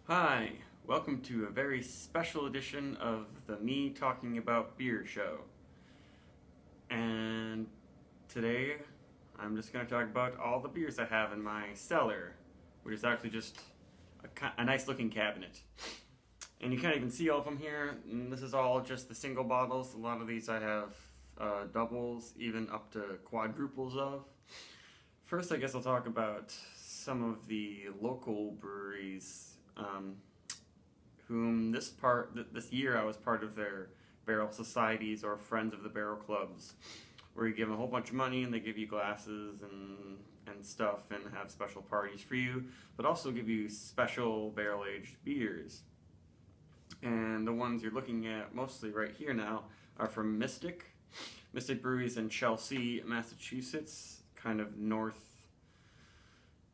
Hi, welcome to a very special edition of the Me Talking About Beer show. And today I'm just going to talk about all the beers I have in my cellar, which is actually just a nice looking cabinet. And you can't even see all of them here. And this is all just the single bottles. A lot of these I have doubles, even up to quadruples of. First, I guess I'll talk about some of the local breweries whom this year I was part of their barrel societies or friends of the barrel clubs, where you give them a whole bunch of money and they give you glasses and stuff and have special parties for you, but also give you special barrel aged beers. And the ones you're looking at mostly right here now are from Mystic Breweries in Chelsea, Massachusetts, kind of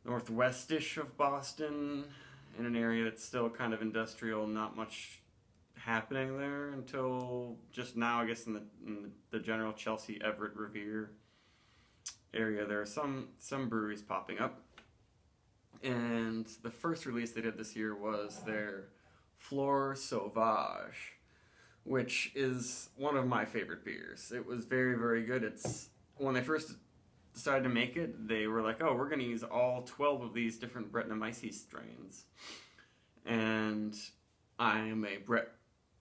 northwestish of Boston, in an area that's still kind of industrial, not much happening there until just now, I guess, in the general Chelsea, Everett, Revere area. There are some breweries popping up. And the first release they did this year was their Fleur Sauvage, which is one of my favorite beers. It was very, very good. It's when they first decided to make it, they were like, oh, we're going to use all 12 of these different Brettanomyces strains. And I'm a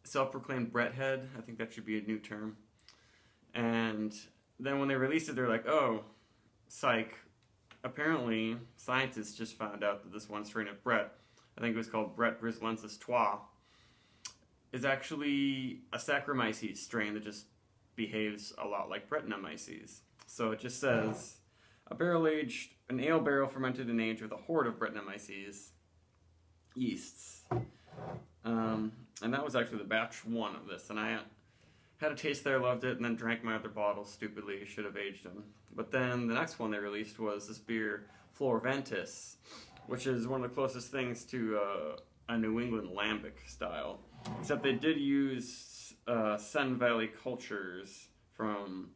self-proclaimed Brett head. I think that should be a new term. And then when they released it, they're like, oh, psych. Apparently, scientists just found out that this one strain of Brett, I think it was called Brett brislensis Trois, is actually a Saccharomyces strain that just behaves a lot like Brettanomyces. So it just says, an ale barrel fermented and aged with a horde of Brettanomyces yeasts. And that was actually the batch one of this. And I had a taste there, loved it, and then drank my other bottles stupidly. Should have aged them. But then the next one they released was this beer, Flor Ventus, which is one of the closest things to a New England lambic style. Except they did use Sen Valley cultures from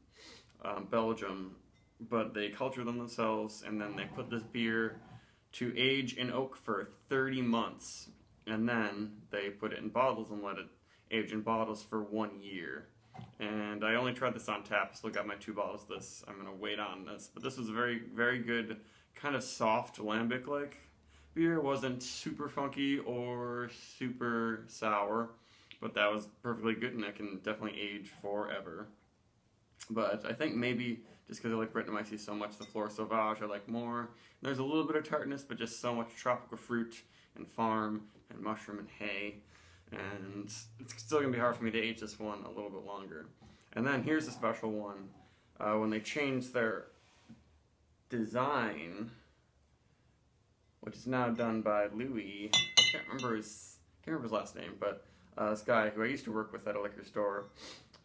Belgium, but they culture them themselves, and then they put this beer to age in oak for 30 months, and then they put it in bottles and let it age in bottles for 1 year. And I only tried this on tap, still got my 2 bottles of this. I'm going to wait on this, but this was a very, very good, kind of soft lambic-like beer. It wasn't super funky or super sour, but that was perfectly good, and it can definitely age forever. But I think maybe just because I like Brettanomyces so much, the Fleur Sauvage I like more. There's a little bit of tartness, but just so much tropical fruit and farm and mushroom and hay. And it's still going to be hard for me to age this one a little bit longer. And then here's a special one. When they changed their design, which is now done by Louis, I can't remember his last name, but this guy who I used to work with at a liquor store,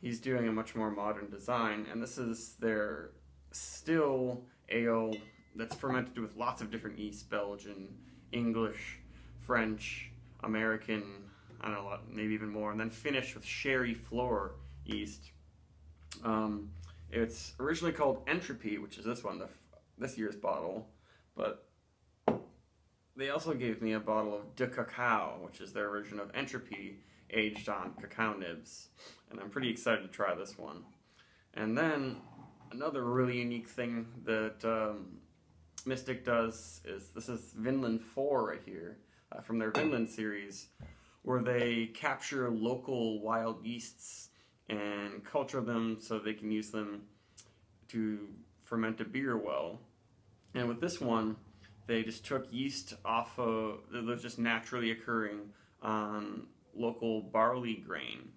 he's doing a much more modern design, and this is their still ale that's fermented with lots of different yeasts: Belgian, English, French, American, I don't know, maybe even more, and then finished with sherry floor yeast. It's originally called Entropy, which is this one, this year's bottle, but they also gave me a bottle of De Cacao, which is their version of Entropy, aged on cacao nibs, and I'm pretty excited to try this one. And then another really unique thing that Mystic does is, this is Vinland 4 right here, from their Vinland series, where they capture local wild yeasts and culture them so they can use them to ferment a beer well. And with this one, they just took yeast off of, that was just naturally occurring on local barley grain,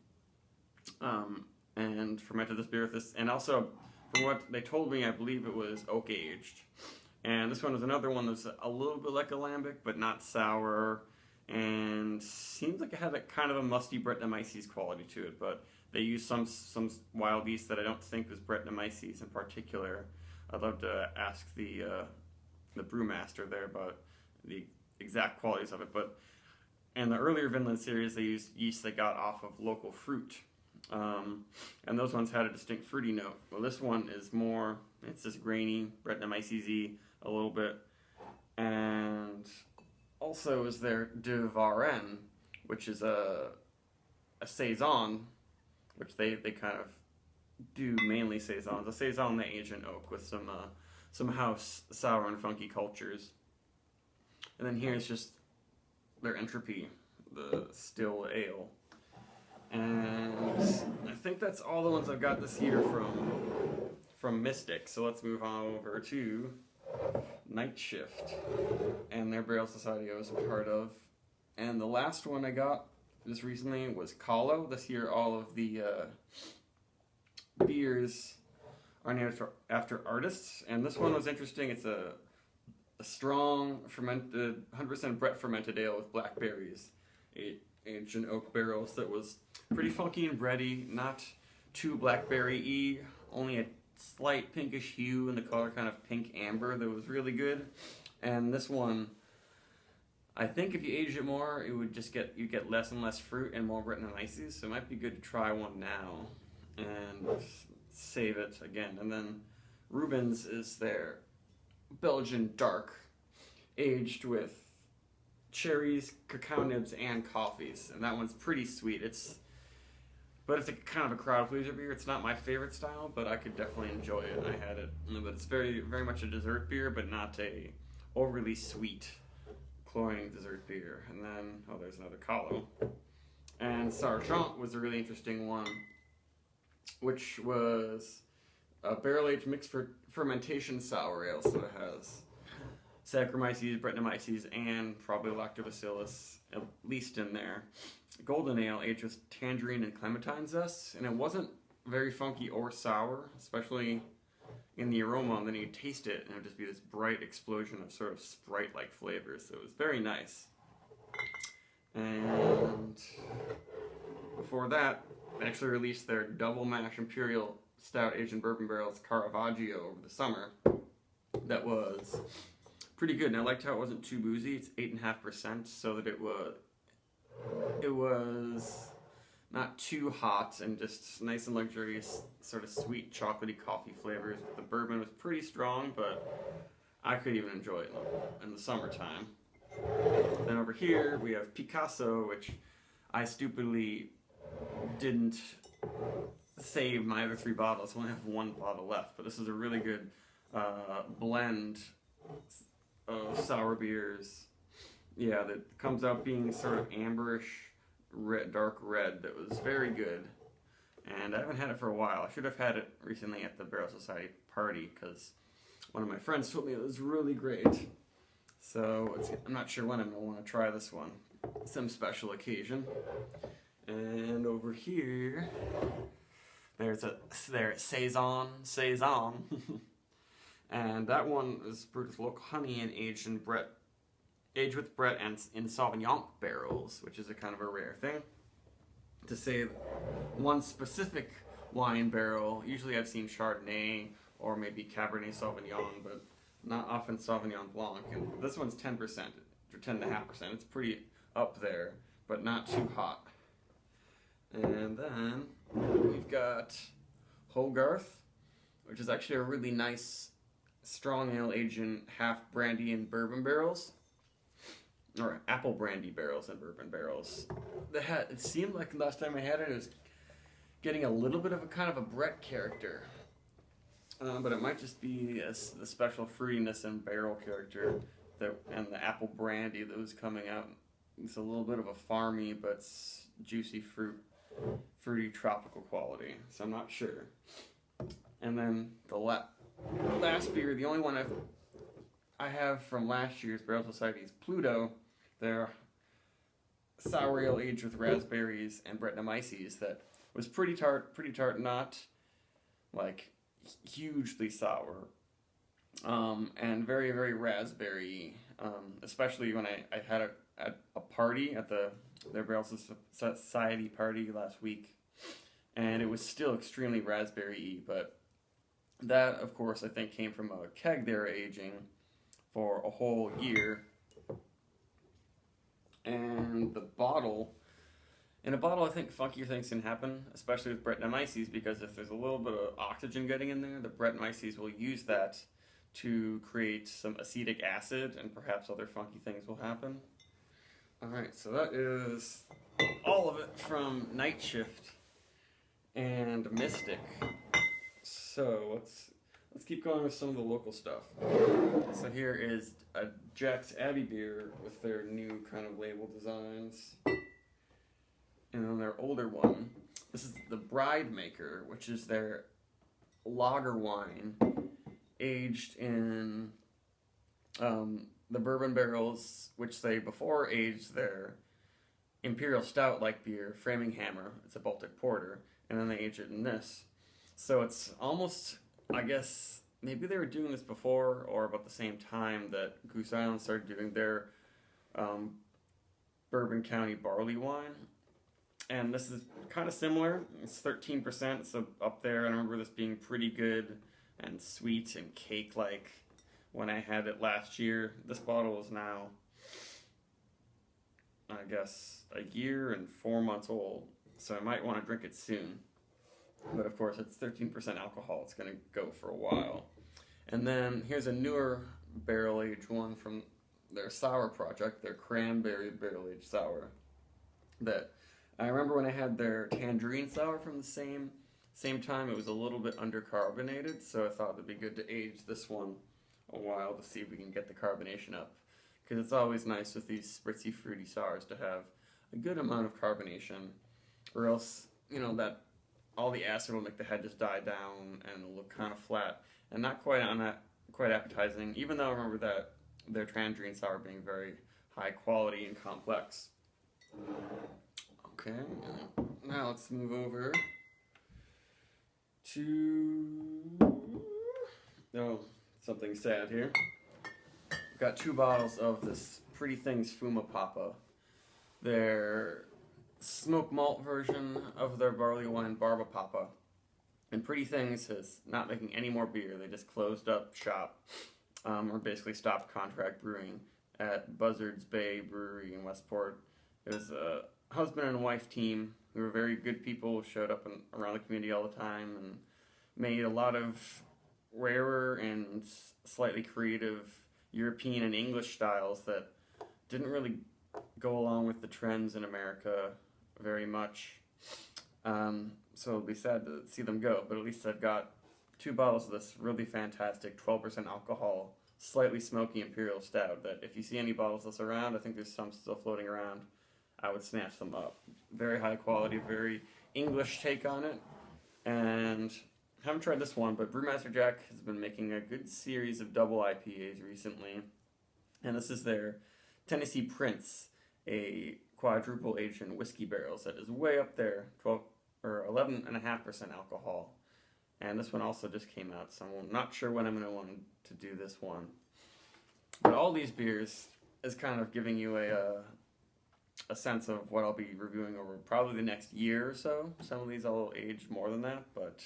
and fermented this beer with this. And also, from what they told me, I believe it was oak aged. And this one was another one that's a little bit like a lambic, but not sour, and seems like it had a kind of a musty Brettanomyces quality to it. But they used some wild yeast that I don't think was Brettanomyces in particular. I'd love to ask the brewmaster there about the exact qualities of it. But in the earlier Vinland series, they used yeast they got off of local fruit. And those ones had a distinct fruity note. Well, this one is more, it's just grainy, Brettanomyces-y a little bit. And also is their de Varenne, which is a saison, which they kind of do mainly saisons. A saison they age in oak with some house sour and funky cultures. And then here's just their entropy, the still ale. And I think that's all the ones I've got this year from Mystic. So let's move on over to Night Shift and their Barrel Society I was a part of. And the last one I got just recently was Kahlo. This year all of the beers are named after artists. And this one was interesting. It's a strong fermented, 100% Brett fermented ale with blackberries, aged in oak barrels that was pretty funky and bready, not too blackberry-y, only a slight pinkish hue in the color, kind of pink amber, that was really good. And this one, I think if you aged it more, it would just you get less and less fruit and more Brettanomyces, so it might be good to try one now and save it again. And then Rubens is their Belgian dark, aged with cherries, cacao nibs, and coffees, and that one's pretty sweet. But it's a kind of a crowd pleaser beer. It's not my favorite style, but I could definitely enjoy it. I had it, but it's very, very much a dessert beer, but not a overly sweet, cloying dessert beer. And then, oh, there's another Kahlo. And Sargent was a really interesting one, which was a barrel-aged mixed fermentation sour ale, so it has Saccharomyces, Brettanomyces, and probably Lactobacillus, at least in there. Golden ale aged with tangerine and clementine zest, and it wasn't very funky or sour, especially in the aroma, and then you taste it, and it would just be this bright explosion of sort of Sprite-like flavors, so it was very nice. And before that, they actually released their double mash imperial stout aged in bourbon barrels Caravaggio over the summer. That was pretty good, and I liked how it wasn't too boozy. It's 8.5%, so that it was not too hot and just nice and luxurious, sort of sweet, chocolatey coffee flavors. The bourbon was pretty strong, but I could even enjoy it in the summertime. Then over here we have Picasso, which I stupidly didn't save my other 3 bottles. I only have 1 bottle left, but this is a really good blend of sour beers. Yeah, that comes out being sort of amberish, red, dark red. That was very good, and I haven't had it for a while. I should have had it recently at the Barrel Society party because one of my friends told me it was really great. So I'm not sure when I'm going to want to try this one. Some special occasion. And over here, there's Saison, and that one is brewed with local honey and aged with Brett and in Sauvignon barrels, which is a kind of a rare thing. To say one specific wine barrel, usually I've seen Chardonnay or maybe Cabernet Sauvignon, but not often Sauvignon Blanc. And this one's 10% or 10.5%. It's pretty up there, but not too hot. And then we've got Hogarth, which is actually a really nice strong ale aged in half brandy and bourbon barrels, or apple brandy barrels and bourbon barrels. It seemed like last time I had it, it was getting a little bit of a kind of a Brett character, but it might just be the special fruitiness and barrel character and the apple brandy that was coming out. It's a little bit of a farmy but juicy fruity tropical quality, so I'm not sure. And then the last beer, the only one I have from last year's Barrel Society's Pluto, their sour ale aged with raspberries and Brettanomyces that was pretty tart, not like hugely sour, and very, very raspberry, especially when I had it at a party at their Barrel Society party last week, and it was still extremely raspberry-y, but that, of course, I think came from a keg they were aging for a whole year. And in a bottle, I think funkier things can happen, especially with Brettanomyces, because if there's a little bit of oxygen getting in there, the Brettanomyces will use that to create some acetic acid, and perhaps other funky things will happen. Alright, so that is all of it from Night Shift and Mystic. So let's keep going with some of the local stuff. So here is a Jack's Abbey beer with their new kind of label designs. And then their older one. This is the Bride Maker, which is their lager wine aged in the bourbon barrels, which they before aged their Imperial Stout like beer, Framing Hammer. It's a Baltic Porter, and then they aged it in this. So it's almost, I guess, maybe they were doing this before or about the same time that Goose Island started doing their Bourbon County barley wine. And this is kind of similar. It's 13%, so up there. I remember this being pretty good and sweet and cake-like when I had it last year. This bottle is now, I guess, a year and 4 months old, so I might want to drink it soon. But of course, it's 13% alcohol. It's going to go for a while. And then here's a newer barrel-aged one from their sour project, their cranberry barrel-aged sour. That I remember when I had their tangerine sour from the same time, it was a little bit undercarbonated, so I thought it'd be good to age this one a while to see if we can get the carbonation up. Because it's always nice with these spritzy, fruity sours to have a good amount of carbonation, or else, you know, that all the acid will make the head just die down and it'll look kind of flat and not quite appetizing, even though I remember that their tangerine sour being very high quality and complex. Okay, now let's move over to something sad here. We've got 2 bottles of this Pretty Things Fuma Papa. Their smoked malt version of their barley wine Barba Papa. And Pretty Things is not making any more beer. They just closed up shop, or basically stopped contract brewing at Buzzards Bay Brewery in Westport. It was a husband and wife team who were very good people, showed up around the community all the time and made a lot of rarer and slightly creative European and English styles that didn't really go along with the trends in America very much. So it'll be sad to see them go, but at least I've got 2 bottles of this really fantastic 12% alcohol, slightly smoky Imperial Stout that if you see any bottles of this around, I think there's some still floating around, I would snatch them up. Very high quality, very English take on it, and I haven't tried this one, but Brewmaster Jack has been making a good series of double IPAs recently, and this is their Tennessee Prince, a quadruple aged in whiskey barrels that is way up there, 11.5% alcohol. And this one also just came out, so I'm not sure when I'm going to want to do this one. But all these beers is kind of giving you a sense of what I'll be reviewing over probably the next year or so. Some of these I'll age more than that, but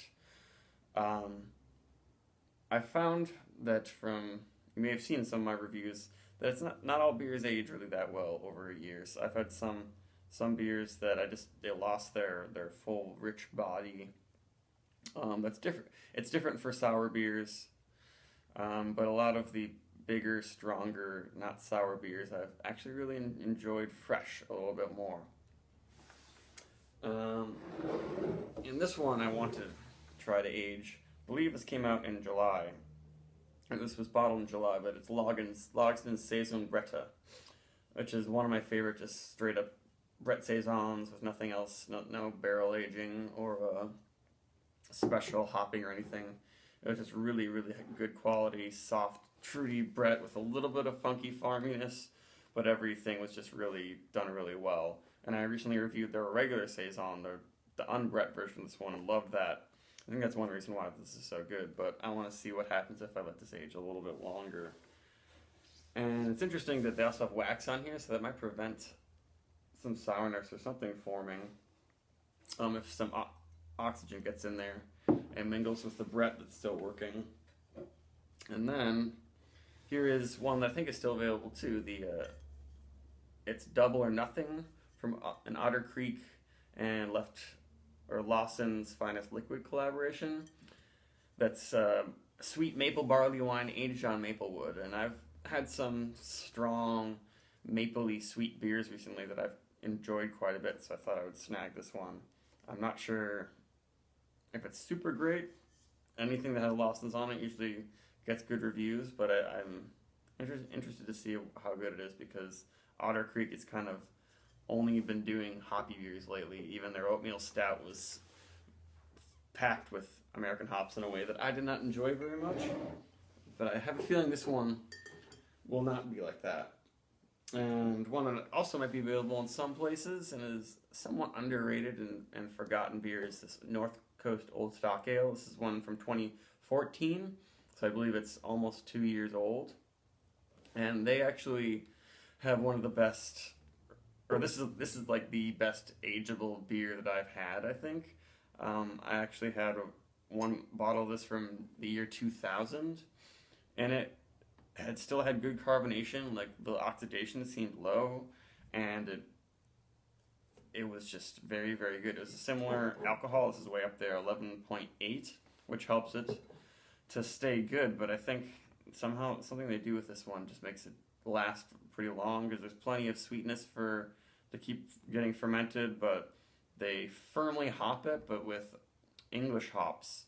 I found that you may have seen some of my reviews, that it's not all beers age really that well over a year. So I've had some beers that they lost their full rich body. That's different. It's different for sour beers, but a lot of the bigger, stronger, not sour beers I've actually really enjoyed fresh a little bit more. In this one I want to try to age. I believe this came out in July. And this was bottled in July, but it's Logsdon Saison Bretta, which is one of my favorite, just straight up Brett Saisons with nothing else, no barrel aging or special hopping or anything. It was just really, really good quality, soft, fruity Brett with a little bit of funky farminess, but everything was just really done really well. And I recently reviewed their regular Saison, the unbrett version of this one, and loved that. I think that's one reason why this is so good, but I want to see what happens if I let this age a little bit longer. And it's interesting that they also have wax on here, so that might prevent some sourness or something forming if some oxygen gets in there and mingles with the Brett that's still working. And then here is one that I think is still available too. It's Double or Nothing from an Otter Creek and Lawson's Finest Liquid collaboration. That's sweet maple barley wine aged on maple wood, and I've had some strong mapley sweet beers recently that I've enjoyed quite a bit, so I thought I would snag this one. I'm not sure if it's super great. Anything that has Lawson's on it usually gets good reviews, but I'm interested to see how good it is because Otter Creek has kind of only been doing hoppy beers lately. Even their oatmeal stout was packed with American hops in a way that I did not enjoy very much. But I have a feeling this one will not be like that. And one that also might be available in some places and is somewhat underrated and forgotten beer is this North Coast Old Stock Ale. This is one from 2014, so I believe it's almost 2 years old. And they actually have one of the best, or this is like the best ageable beer that I've had, I think. I actually had one bottle of this from the year 2000, and it still had good carbonation. Like the oxidation seemed low, and it was just very, very good. It was a similar alcohol. This is way up there, 11.8, which helps it to stay good. But I think somehow something they do with this one just makes it last pretty long because there's plenty of sweetness to keep getting fermented, but they firmly hop it, but with English hops.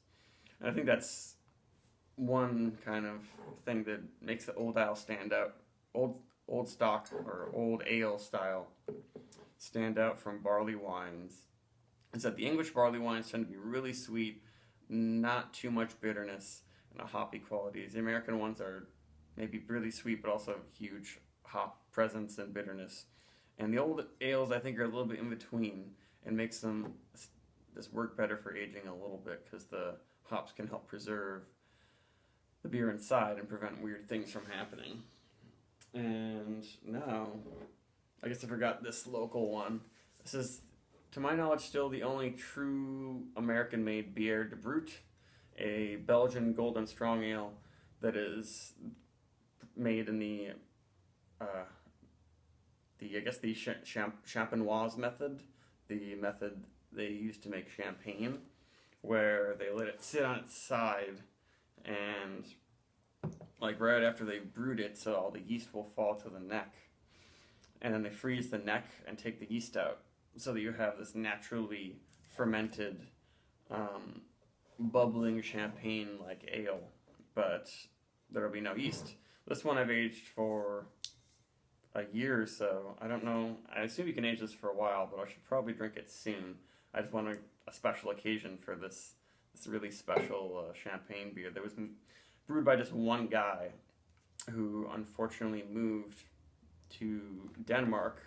And I think that's one kind of thing that makes the old ale stand out, old stock or old ale style stand out from barley wines, is that the English barley wines tend to be really sweet, not too much bitterness and a hoppy qualities. The American ones are maybe really sweet, but also have huge hop presence and bitterness. And the old ales, I think, are a little bit in between and makes them just work better for aging a little bit because the hops can help preserve the beer inside and prevent weird things from happening. And now, I guess I forgot this local one. This is, to my knowledge, still the only true American-made Bière de Brut, a Belgian golden strong ale that is made in the champenoise method, the method they used to make champagne, where they let it sit on its side and like right after they brewed it, so all the yeast will fall to the neck, and then they freeze the neck and take the yeast out, so that you have this naturally fermented, bubbling champagne like ale, but there will be no yeast. This one I've aged for a year or so. I don't know. I assume you can age this for a while, but I should probably drink it soon. I just want a special occasion for this really special champagne beer that was brewed by just one guy who unfortunately moved to Denmark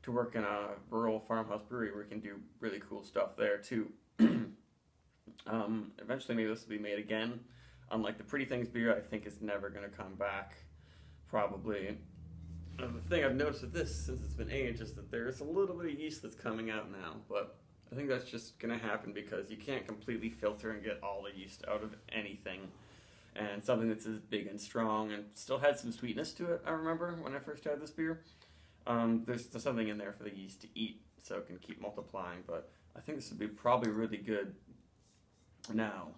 to work in a rural farmhouse brewery where you can do really cool stuff there too. Eventually maybe this will be made again. Unlike the Pretty Things beer, I think it's never going to come back, probably. The thing I've noticed with this, since it's been aged, is that there's a little bit of yeast that's coming out now, but I think that's just going to happen because you can't completely filter and get all the yeast out of anything. And something that's as big and strong and still had some sweetness to it, I remember, when I first had this beer. There's something in there for the yeast to eat, so it can keep multiplying, but I think this would be probably really good now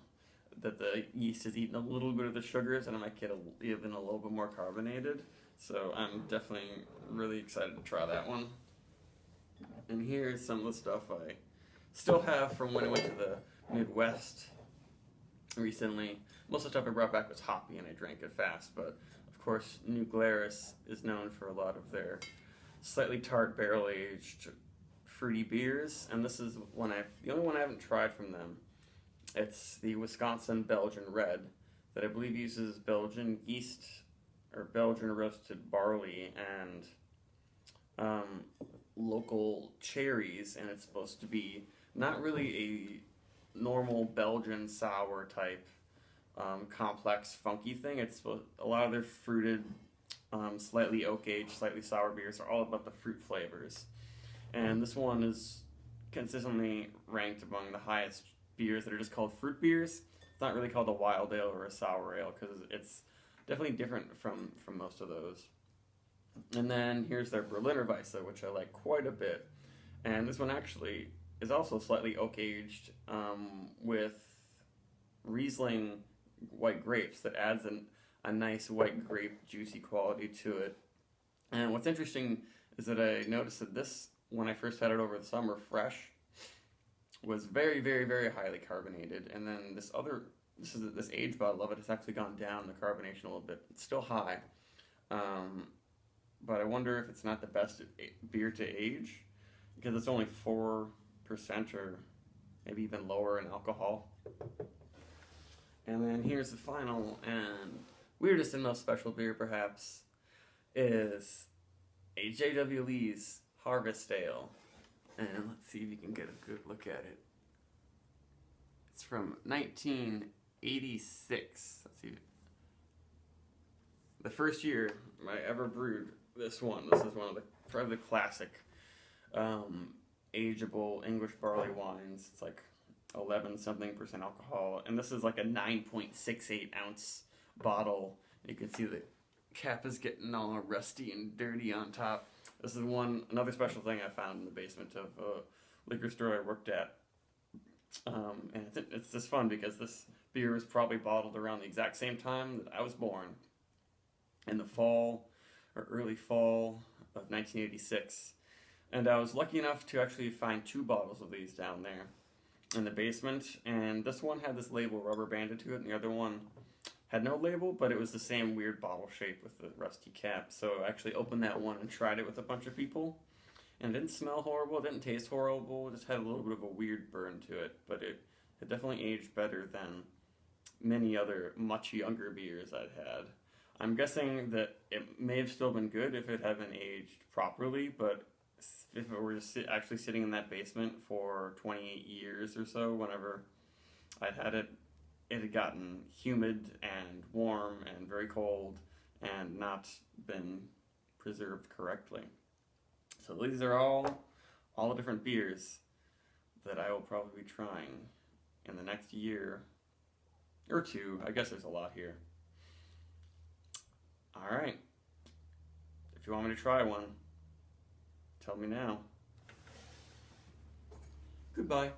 that the yeast has eaten a little bit of the sugars, and it might get even a little bit more carbonated. So I'm definitely really excited to try that one. And here's some of the stuff I still have from when I went to the Midwest recently. Most of the stuff I brought back was hoppy and I drank it fast, but of course New Glarus is known for a lot of their slightly tart barrel-aged fruity beers, and this is the only one I haven't tried from them. It's the Wisconsin Belgian Red that I believe uses Belgian yeast or Belgian roasted barley and local cherries, and it's supposed to be not really a normal Belgian sour type complex funky thing. It's a lot of their fruited, slightly oak aged, slightly sour beers are all about the fruit flavors, and this one is consistently ranked among the highest beers that are just called fruit beers. It's not really called a wild ale or a sour ale because it's definitely different from most of those. And then here's their Berliner Weisse, which I like quite a bit. And this one actually is also slightly oak aged with Riesling white grapes that adds a nice white grape juicy quality to it. And what's interesting is that I noticed that this, when I first had it over the summer, fresh, was very, very, very highly carbonated. And then this age bottle of it has actually gone down the carbonation a little bit. It's still high, um, but I wonder if it's not the best beer to age because it's only 4% or maybe even lower in alcohol. And then here's the final and weirdest and most special beer, perhaps, is a J.W. Lee's Harvest Ale. And let's see if you can get a good look at it. It's from 1986. Let's see. The first year I ever brewed this one. This is one of the probably the classic ageable English barley wines. It's like 11 something percent alcohol, and this is like a 9.68 ounce bottle. You can see the cap is getting all rusty and dirty on top. This is another special thing I found in the basement of a liquor store I worked at. And it's just fun because this beer was probably bottled around the exact same time that I was born, in the fall or early fall of 1986. And I was lucky enough to actually find 2 bottles of these down there in the basement. And this one had this label rubber banded to it, and the other one had no label, but it was the same weird bottle shape with the rusty cap. So I actually opened that one and tried it with a bunch of people. And it didn't smell horrible, it didn't taste horrible, it just had a little bit of a weird burn to it. But it definitely aged better than many other much younger beers I'd had. I'm guessing that it may have still been good if it had been aged properly, but if it were just actually sitting in that basement for 28 years or so, whenever I'd had it, it had gotten humid and warm and very cold and not been preserved correctly. So these are all the different beers that I will probably be trying in the next year or 2. I guess there's a lot here. All right. If you want me to try one, tell me now. Goodbye.